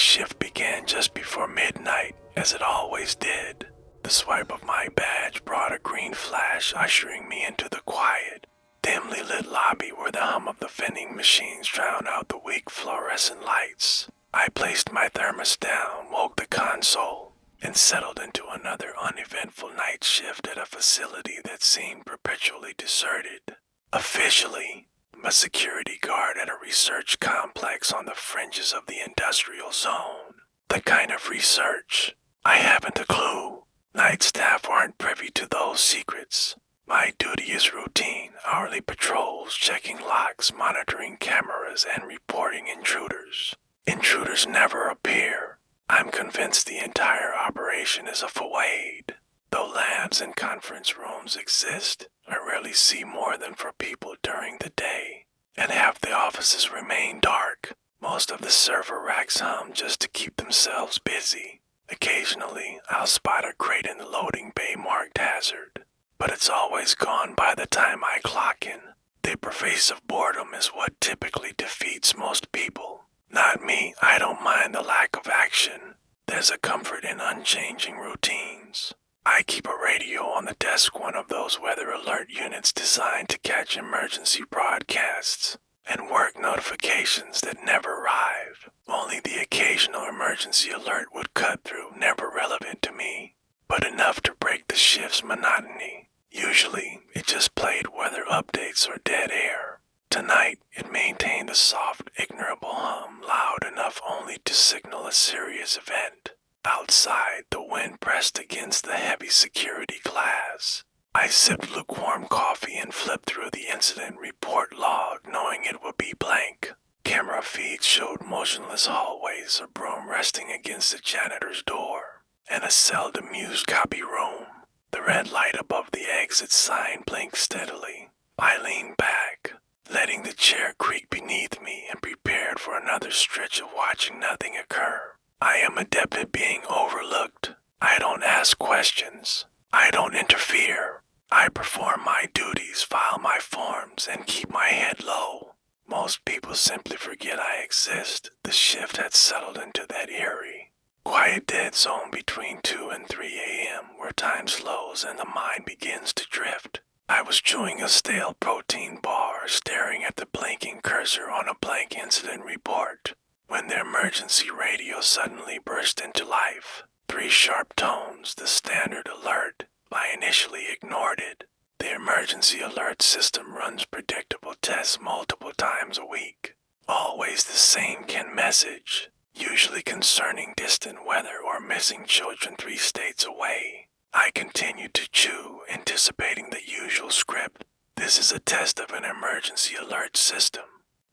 shift began just before midnight, as it always did. The swipe of my badge brought a green flash, ushering me into the quiet, dimly lit lobby where the hum of the vending machines drowned out the weak fluorescent lights. I placed my thermos down, woke the console, and settled into another uneventful night shift at a facility that seemed perpetually deserted. Officially, I'm a security guard at a research complex on the fringes of the industrial zone. The kind of research? I haven't a clue. Night staff aren't privy to those secrets. My duty is routine, hourly patrols, checking locks, monitoring cameras, and reporting intruders. Intruders never appear. I'm convinced the entire operation is a fawade. Though labs and conference rooms exist, I rarely see more than 4 people during the day, and half the offices remain dark. Most of the server racks hum just to keep themselves busy. Occasionally, I'll spot a crate in the loading bay marked hazard, but it's always gone by the time I clock in. The pervasive boredom is what typically defeats most people. Not me, I don't mind the lack of action. There's a comfort in unchanging routines. I keep a radio on the desk, one of those weather alert units designed to catch emergency broadcasts and work notifications that never arrive. Only the occasional emergency alert would cut through, never relevant to me, but enough to break the shift's monotony. Usually, it just played weather updates or dead air. Tonight, it maintained a soft, ignorable hum, loud enough only to signal a serious event. Outside, the wind pressed against the heavy security glass. I sipped lukewarm coffee and flipped through the incident report log, knowing it would be blank. Camera feeds showed motionless hallways, a broom resting against the janitor's door, and a seldom used copy room. The red light above the exit sign blinked steadily. I leaned back, letting the chair creak beneath me, and prepared for another stretch of watching nothing occur. I am adept at being overlooked. I don't ask questions. I don't interfere. I perform my duties, file my forms, and keep my head low. Most people simply forget I exist. The shift had settled into that eerie, quiet dead zone between 2 and 3 a.m. where time slows and the mind begins to drift. I was chewing a stale protein bar, staring at the blinking cursor on a blank incident report, when the emergency radio suddenly burst into life. 3 sharp tones, the standard alert. I initially ignored it. The emergency alert system runs predictable tests multiple times a week. Always the same message, usually concerning distant weather or missing children 3 states away. I continued to chew, anticipating the usual script. This is a test of an emergency alert system.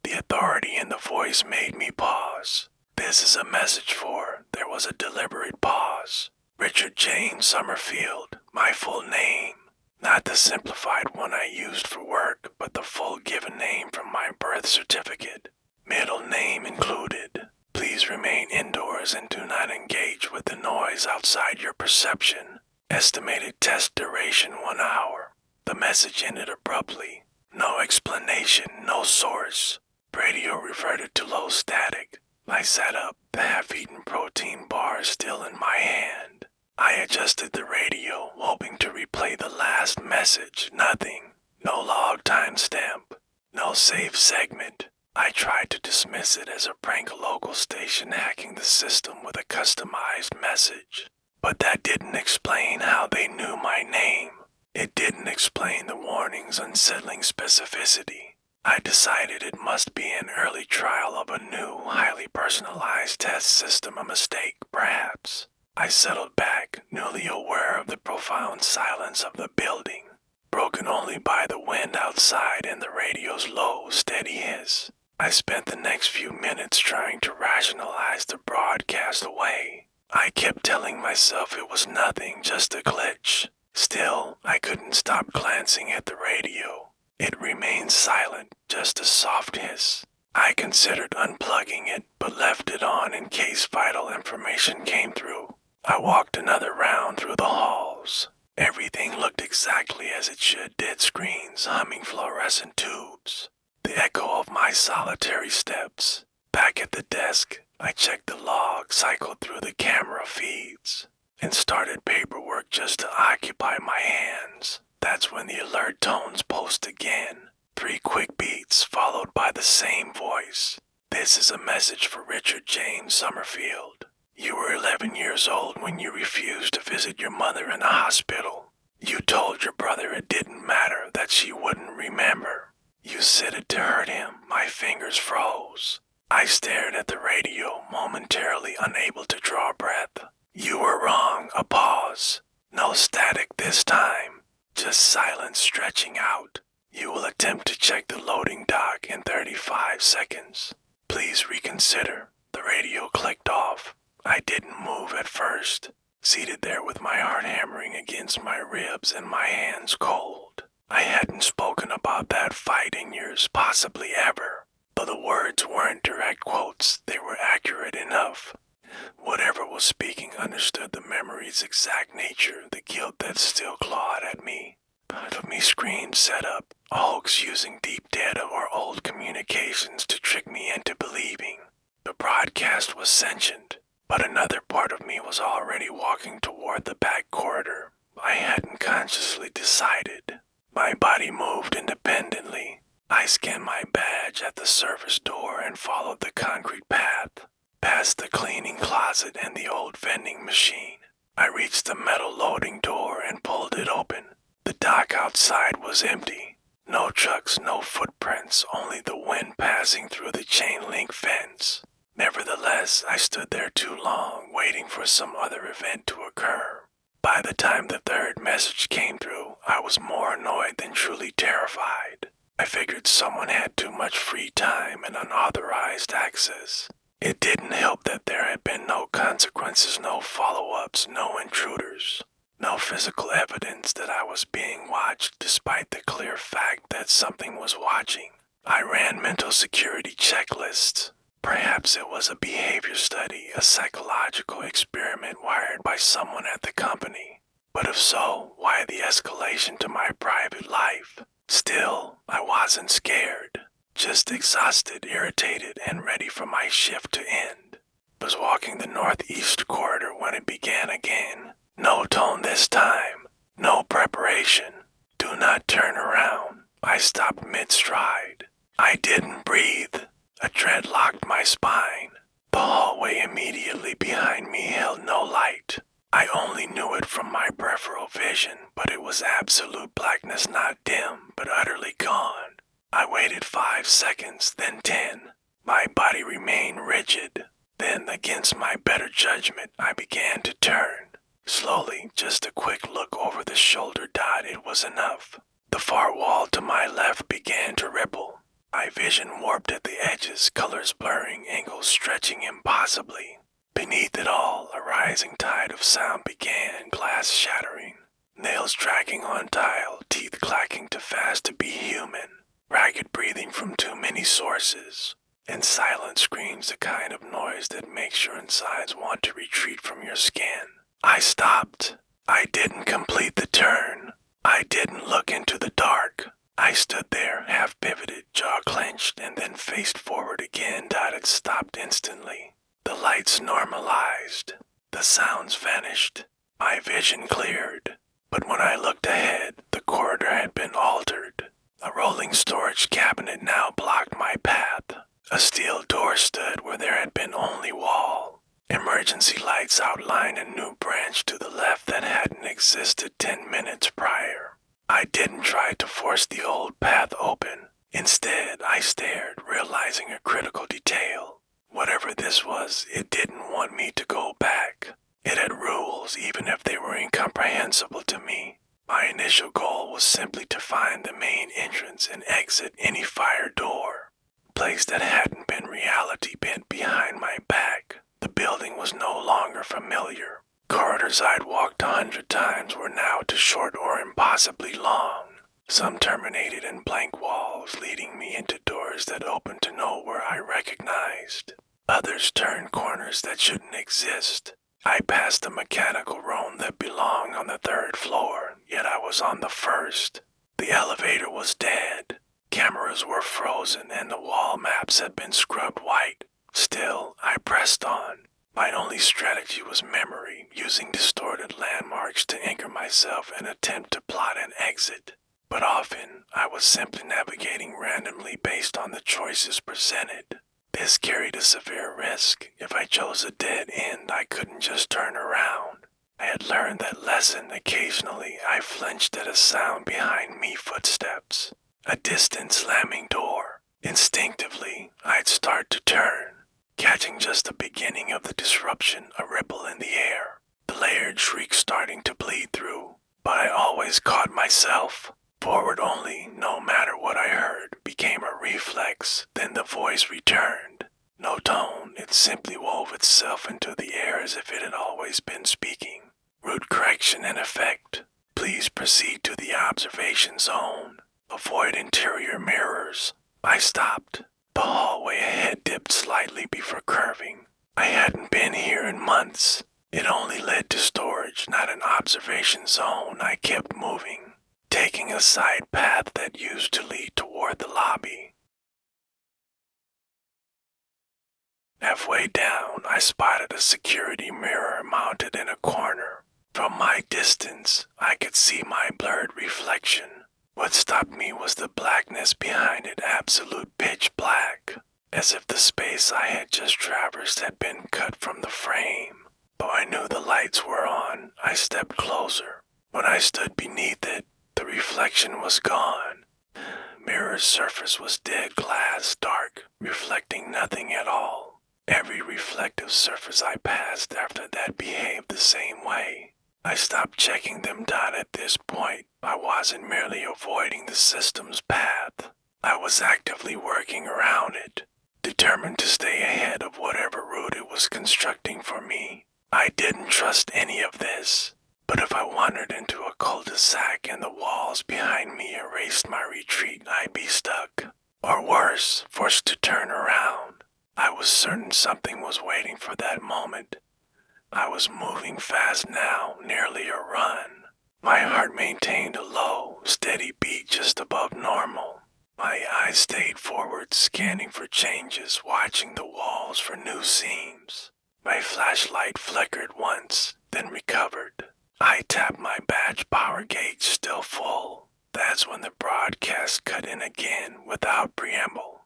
The authority in the voice made me pause. This is a message for, there was a deliberate pause. Richard James Summerfield, my full name. Not the simplified one I used for work, but the full given name from my birth certificate. Middle name included. Please remain indoors and do not engage with the noise outside your perception. Estimated test duration 1 hour. The message ended abruptly. No explanation, no source. Radio reverted to low static. I sat up, the half-eaten protein bar still in my hand. I adjusted the radio, hoping to replay the last message. Nothing. No log timestamp. No save segment. I tried to dismiss it as a prank local station hacking the system with a customized message. But that didn't explain how they knew my name. It didn't explain the warning's unsettling specificity. I decided it must be an early trial of a new, highly personalized test system, a mistake, perhaps. I settled back, newly aware of the profound silence of the building, broken only by the wind outside and the radio's low, steady hiss. I spent the next few minutes trying to rationalize the broadcast away. I kept telling myself it was nothing, just a glitch. Still, I couldn't stop glancing at the radio. It remained silent, just a soft hiss. I considered unplugging it, but left it on in case vital information came through. I walked another round through the halls. Everything looked exactly as it should, dead screens, humming fluorescent tubes. The echo of my solitary steps. Back at the desk, I checked the log, cycled through the camera feeds, and started paperwork just to occupy my hands. That's when the alert tones post again. 3 quick beats followed by the same voice. This is a message for Richard James Summerfield. You were 11 years old when you refused to visit your mother in the hospital. You told your brother it didn't matter, that she wouldn't remember. You said it to hurt him. My fingers froze. I stared at the radio, momentarily unable to draw breath. You were wrong. A pause. No static this time. Just silence stretching out. You will attempt to check the loading dock in 35 seconds. Please reconsider. The radio clicked off. I didn't move at first, seated there with my heart hammering against my ribs and my hands cold. I hadn't spoken about that fight in years, possibly ever. Though the words weren't direct quotes, they were accurate enough. Whatever was speaking understood the memory's exact nature, the guilt that still clawed at me. Part of me screamed set up, a hoax using deep data or old communications to trick me into believing. The broadcast was sentient, but another part of me was already walking toward the back corridor. I hadn't consciously decided. My body moved independently. I scanned my badge at the service door and followed the concrete path, past the cleaning closet and the old vending machine. I reached the metal loading door and pulled it open. The dock outside was empty. No trucks, no footprints, only the wind passing through the chain-link fence. Nevertheless, I stood there too long, waiting for some other event to occur. By the time the third message came through, I was more annoyed than truly terrified. I figured someone had too much free time and unauthorized access. It didn't help that there had been no consequences, no follow-ups, no intruders. No physical evidence that I was being watched, despite the clear fact that something was watching. I ran mental security checklists. Perhaps it was a behavior study, a psychological experiment wired by someone at the company. But if so, why the escalation to my private life? Still, I wasn't scared. Just exhausted, irritated, and ready for my shift to end. I was walking the northeast corridor when it began again. No tone this time. No preparation. Do not turn around. I stopped mid-stride. I didn't breathe. A dread locked my spine. The hallway immediately behind me held no light. I only knew it from my peripheral vision, but it was absolute blackness, not dim, but utterly gone. I waited 5 seconds, then 10. My body remained rigid. Then, against my better judgment, I began to turn. Slowly, just a quick look over the shoulder dot, it was enough. The far wall to my left began to ripple. My vision warped at the edges, colors blurring, angles stretching impossibly. Beneath it all, a rising tide of sound began, glass shattering. Nails dragging on tile, teeth clacking too fast to be human. Ragged breathing from too many sources. And silent screams, the kind of noise that makes your insides want to retreat from your skin. I stopped. I didn't complete the turn. I didn't look into the dark. I stood there, half pivoted, jaw clenched, and then faced forward again. It stopped instantly. The lights normalized. The sounds vanished. My vision cleared. But when I looked ahead, the corridor had been altered. A rolling storage cabinet now blocked my path. A steel door stood where there had been only wall. Emergency lights outlined a new branch to the left that hadn't existed 10 minutes prior. I didn't try to force the old path open. Instead, I stared, realizing a critical detail. Whatever this was, it didn't want me to go back. It had rules, even if they were incomprehensible to me. My initial goal was simply to find the main entrance and exit any fire door. A place that hadn't been reality bent behind my back. The building was no longer familiar. Corridors I'd walked 100 times were now too short or impossibly long. Some terminated in blank walls, leading me into doors that opened to nowhere I recognized. Others turned corners that shouldn't exist. I passed a mechanical room that belonged on the 3rd floor, yet I was on the 1st. The elevator was dead. Cameras were frozen and the wall maps had been scrubbed white. Still, I pressed on. My only strategy was memory, using distorted landmarks to anchor myself and attempt to plot an exit. But often, I was simply navigating randomly based on the choices presented. This carried a severe risk. If I chose a dead end, I couldn't just turn around. I had learned that lesson. Occasionally, I flinched at a sound behind me, footsteps, a distant slamming door. Instinctively, I'd start to turn, catching just the beginning of the disruption, a ripple in the air, the layered shriek starting to bleed through. But I always caught myself. Forward only, no matter what I heard, became a reflex. Then the voice returned. No tone, it simply wove itself into the air as if it had always been speaking. Root correction in effect. Please proceed to the observation zone. Avoid interior mirrors. I stopped. The hallway ahead dipped slightly before curving. I hadn't been here in months. It only led to storage, not an observation zone. I kept moving, taking a side path that used to lead toward the lobby. Halfway down, I spotted a security mirror mounted in a corner. From my distance, I could see my blurred reflection. What stopped me was the blackness behind it, absolute pitch black, as if the space I had just traversed had been cut from the frame. Though I knew the lights were on, I stepped closer. When I stood beneath it, the reflection was gone. Mirror's surface was dead glass, dark, reflecting nothing at all. Every reflective surface I passed after that behaved the same way. I stopped checking them down at this point. I wasn't merely avoiding the system's path. I was actively working around it, determined to stay ahead of whatever route it was constructing for me. I didn't trust any of this, but if I wandered into a cul-de-sac and the walls behind me erased my retreat, I'd be stuck. Or worse, forced to turn around. I was certain something was waiting for that moment. I was moving fast now, nearly a run. My heart maintained a low, steady beat just above normal. My eyes stayed forward, scanning for changes, watching the walls for new seams. My flashlight flickered once, then recovered. I tapped my badge power gauge, still full. That's when the broadcast cut in again, without preamble.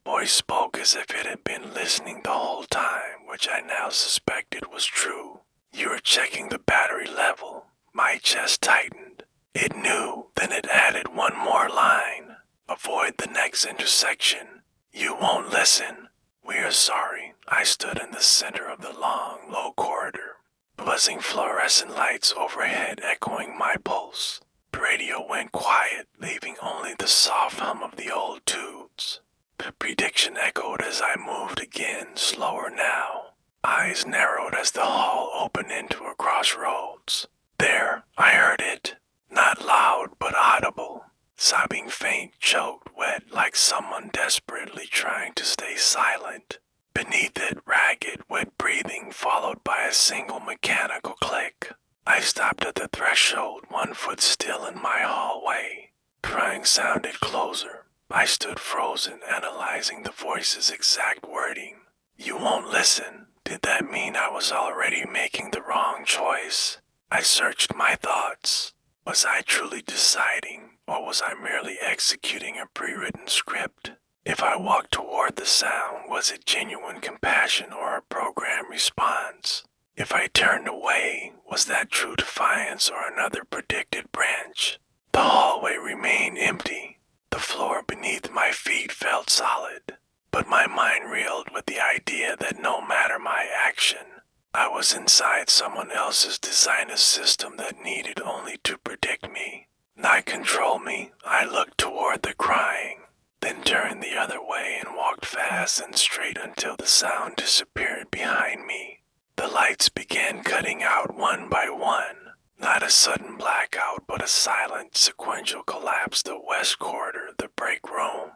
Voice spoke as if it had been listening the whole time, which I now suspected was true. You were checking the battery level. My chest tightened. It knew, then it added one more line. Avoid the next intersection. You won't listen. We are sorry. I stood in the center of the long, low corridor, buzzing fluorescent lights overhead echoing my pulse. The radio went quiet, leaving only the soft hum of the old tubes. The prediction echoed as I moved again, slower now. Eyes narrowed as the hall opened into a crossroads. There, I heard it. Not loud, but audible. Sobbing faint, choked, wet, like someone desperately trying to stay silent. Beneath it, ragged, wet breathing followed by a single mechanical click. I stopped at the threshold, one foot still in my hallway. Crying sounded closer. I stood frozen, analyzing the voice's exact wording. You won't listen. Did that mean I was already making the wrong choice? I searched my thoughts. Was I truly deciding, or was I merely executing a pre-written script? If I walked toward the sound, was it genuine compassion or a programmed response? If I turned away, was that true defiance or another predicted branch? The hallway remained empty. The floor beneath my feet felt solid, but my mind reeled with the idea that no matter my action, I was inside someone else's designer system that needed only to predict me, not control me. I looked toward the crying, then turned the other way and walked fast and straight until the sound disappeared behind me. The lights began cutting out one by one. Not a sudden blackout, but a silent, sequential collapse. The west corridor, the break room,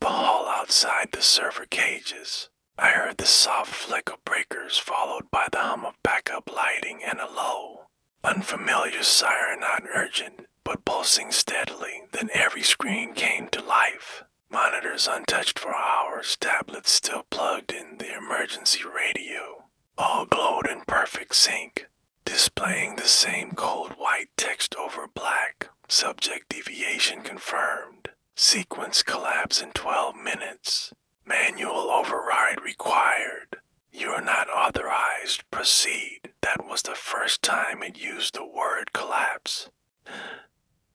the hall outside the server cages. I heard the soft flick of breakers, followed by the hum of backup lighting and a low, unfamiliar siren, not urgent, but pulsing steadily. Then every screen came to life. Monitors untouched for hours, tablets still plugged in, the emergency radio all glowed in perfect sync, displaying the same cold white text over black. Subject deviation confirmed. Sequence collapse in 12 minutes. Manual override required. You are not authorized. Proceed. That was the first time it used the word collapse.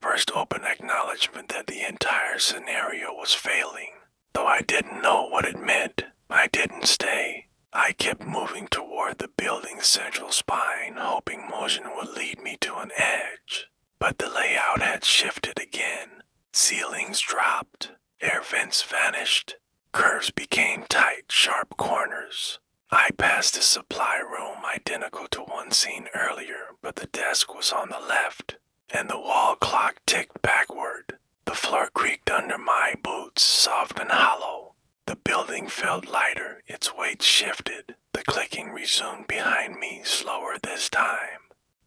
First open acknowledgement that the entire scenario was failing. Though I didn't know what it meant, I didn't stay. I kept moving toward the building's central spine, hoping motion would lead me to an edge. But the layout had shifted again. Ceilings dropped. Air vents vanished. Curves became tight, sharp corners. I passed a supply room identical to one seen earlier, but the desk was on the left, and the wall clock ticked backward. The floor creaked under my boots, soft and hollow. The building felt lighter, its weight shifted. The clicking resumed behind me, slower this time.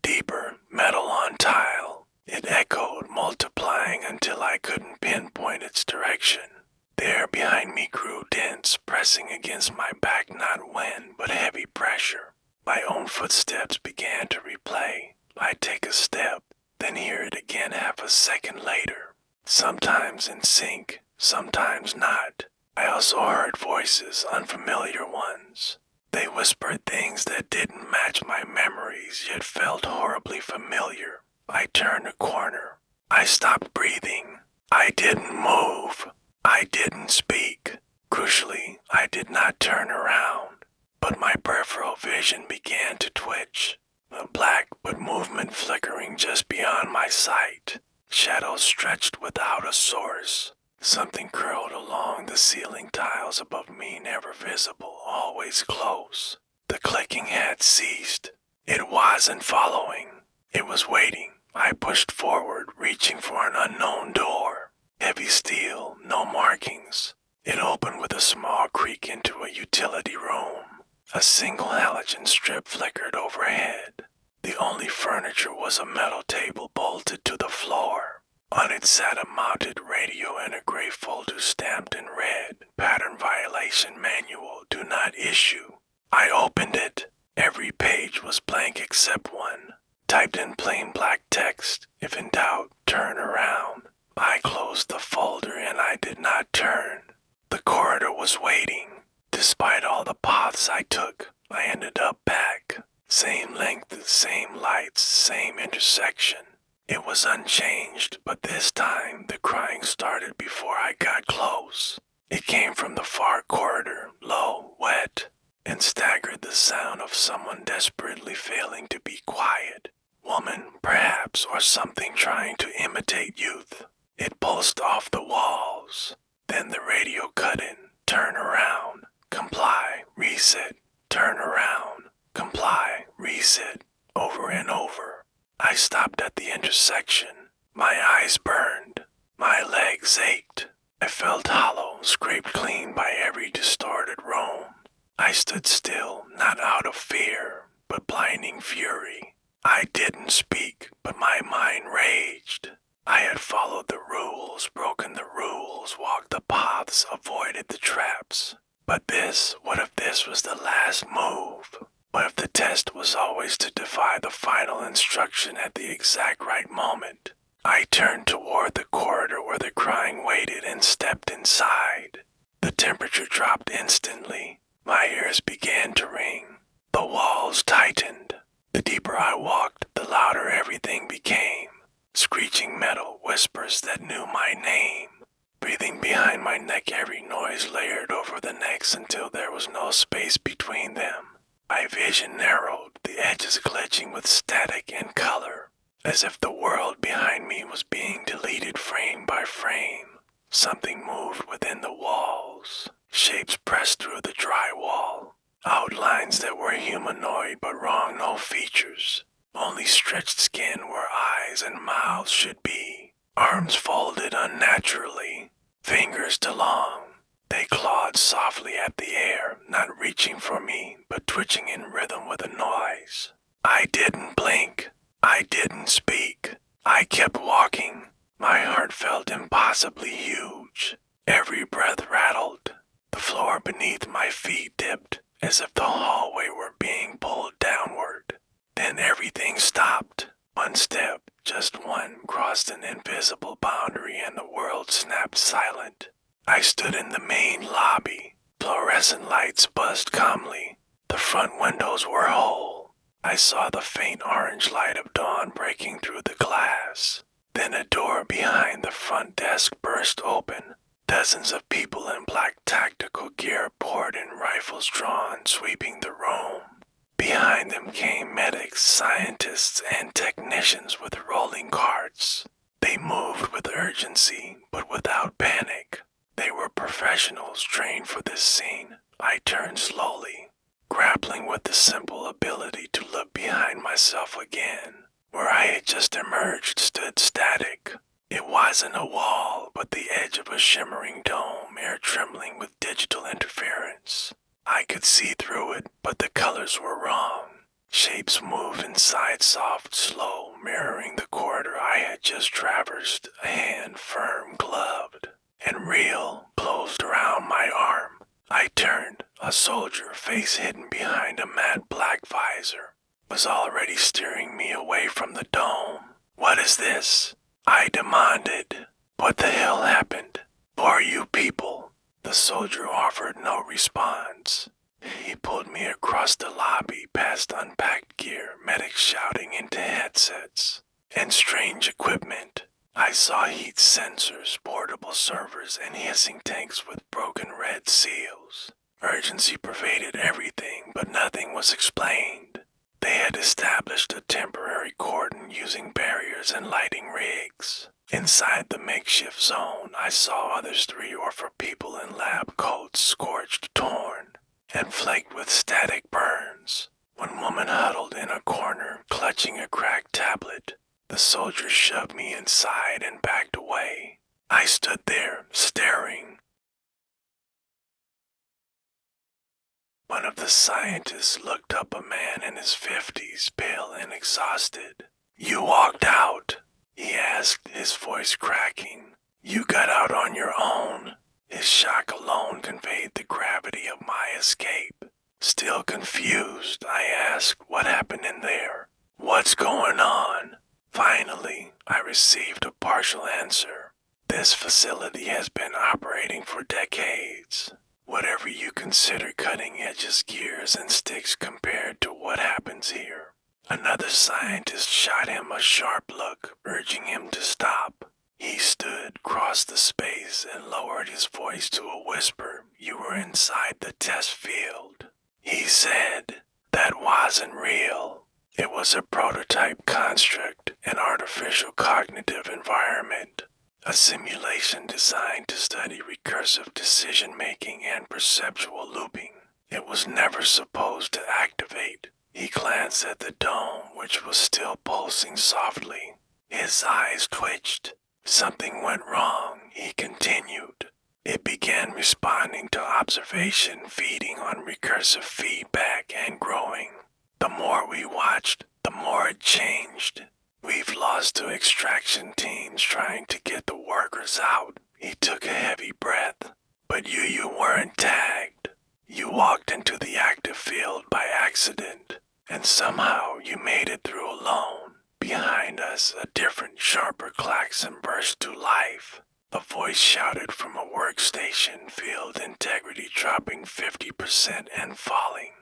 Deeper, metal on tile. It echoed, multiplying until I couldn't pinpoint its direction. The air behind me grew dense, pressing against my back, not wind, but heavy pressure. My own footsteps began to replay. I'd take a step, then hear it again half a second later. Sometimes in sync, sometimes not. I also heard voices, unfamiliar ones. They whispered things that didn't match my memories, yet felt horribly familiar. I turned a corner. I stopped breathing. I didn't move. I didn't speak. Crucially, I did not turn around, but my peripheral vision began to twitch. A black but movement flickering just beyond my sight. Shadows stretched without a source. Something curled along the ceiling tiles above me, never visible, always close. The clicking had ceased. It wasn't following. It was waiting. I pushed forward, reaching for an unknown door. Heavy steel, no markings. It opened with a small creak into a utility room. A single halogen strip flickered overhead. The only furniture was a metal table bolted to the floor. On it sat a mounted radio and a gray folder stamped in red. Pattern violation manual, do not issue. I opened it. Every page was blank except one. Typed in plain black text, if in doubt, turn around. I closed the folder and I did not turn. The corridor was waiting. Despite all the paths I took, I ended up back. Same length, same lights, same intersection. It was unchanged, but this time the crying started before I got close. It came from the far corridor, low, wet, and staggered the sound of someone desperately failing to be quiet. Woman, perhaps, or something trying to imitate youth. It pulsed off the walls. Then the radio cut in. Turn around. Comply. Reset. Turn around. Comply. Reset. Over and over. I stopped at the intersection. My eyes burned. My legs ached. I felt hollow, scraped clean by every distorted roam. I stood still, not out of fear, but blinding fury. I didn't speak, but my mind raged. I had followed the rules, broken the rules, walked the paths, avoided the traps. But this, what if this was the last move? What if the test was always to defy the final instruction at the exact right moment? I turned toward the corridor where the crying waited and stepped inside. The temperature dropped instantly. My ears began to ring. The walls tightened. The deeper I walked, the louder everything became. Screeching metal, whispers that knew my name. Breathing behind my neck, every noise layered over the next until there was no space between them. My vision narrowed, the edges glitching with static and color, as if the world behind me was being deleted frame by frame. Something moved within the walls. Shapes pressed through the drywall. Outlines that were humanoid but wrong, no features. Only stretched skin where eyes and mouths should be. Arms folded unnaturally. Fingers too long. They clawed softly at the air, not reaching for me, but twitching in rhythm with a noise. I didn't blink. I didn't speak. I kept walking. My heart felt impossibly huge. Every breath rattled. The floor beneath my feet dipped, as if the hallway were being pulled downward. Then everything stopped. One step, just one, crossed an invisible boundary and the world snapped silent. I stood in the main lobby. Fluorescent lights buzzed calmly. The front windows were whole. I saw the faint orange light of dawn breaking through the glass. Then a door behind the front desk burst open. Dozens of people in black tactical gear poured in, rifles drawn, sweeping the room. Behind them came medics, scientists, and technicians with rolling carts. They moved with urgency, but without panic. They were professionals trained for this scene. I turned slowly, grappling with the simple ability to look behind myself again. Where I had just emerged stood static. It wasn't a wall, but the edge of a shimmering dome, air trembling with digital interference. I could see through it, but the colors were wrong. Shapes moved inside, soft, slow, mirroring the corridor I had just traversed, a hand firm, gloved, and real, closed around my arm. I turned. A soldier, face hidden behind a matte black visor, was already steering me away from the dome. "What is this?" I demanded. "What the hell happened? Who are you people?" The soldier offered no response. He pulled me across the lobby, past unpacked gear, medics shouting into headsets, and strange equipment. I saw heat sensors, portable servers, and hissing tanks with broken red seals. Urgency pervaded everything, but nothing was explained. They had established a temporary cordon using barriers and lighting rigs. Inside the makeshift zone, I saw others 3 or 4 people in lab coats, scorched, torn, and flaked with static burns. One woman huddled in a corner, clutching a cracked tablet. The soldiers shoved me inside and backed away. I stood there, staring. One of the scientists looked up, a man in his 50s, pale and exhausted. "You walked out?" he asked, his voice cracking. "You got out on your own?" His shock alone conveyed the gravity of my escape. Still confused, I asked, "What happened in there? What's going on?" Finally, I received a partial answer. "This facility has been operating for decades. Whatever you consider cutting edges, gears, and sticks compared to what happens here." Another scientist shot him a sharp look, urging him to stop. He stood, crossed the space, and lowered his voice to a whisper. "You were inside the test field." He said, "That wasn't real. It was a prototype construct, an artificial cognitive environment. A simulation designed to study recursive decision-making and perceptual looping. It was never supposed to activate." He glanced at the dome, which was still pulsing softly. His eyes twitched. "Something went wrong," he continued. "It began responding to observation, feeding on recursive feedback, and growing. The more we watched, the more it changed. We've lost to extraction teams trying to get the workers out." He took a heavy breath. "But you weren't tagged. You walked into the active field by accident, and somehow you made it through alone." Behind us, a different, sharper klaxon burst to life. A voice shouted from a workstation, field integrity dropping 50% and falling.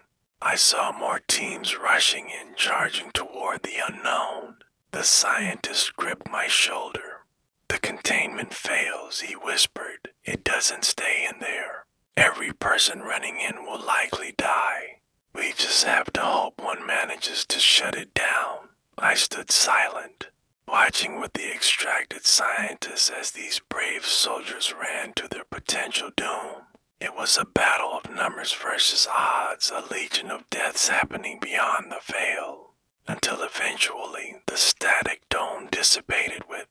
I saw more teams rushing in, charging toward the unknown. The scientist gripped my shoulder. "The containment fails," he whispered. "It doesn't stay in there. Every person running in will likely die. We just have to hope one manages to shut it down." I stood silent, watching with the extracted scientists as these brave soldiers ran to their potential doom. It was a battle of numbers versus odds, a legion of deaths happening beyond the veil, until eventually the static dome dissipated with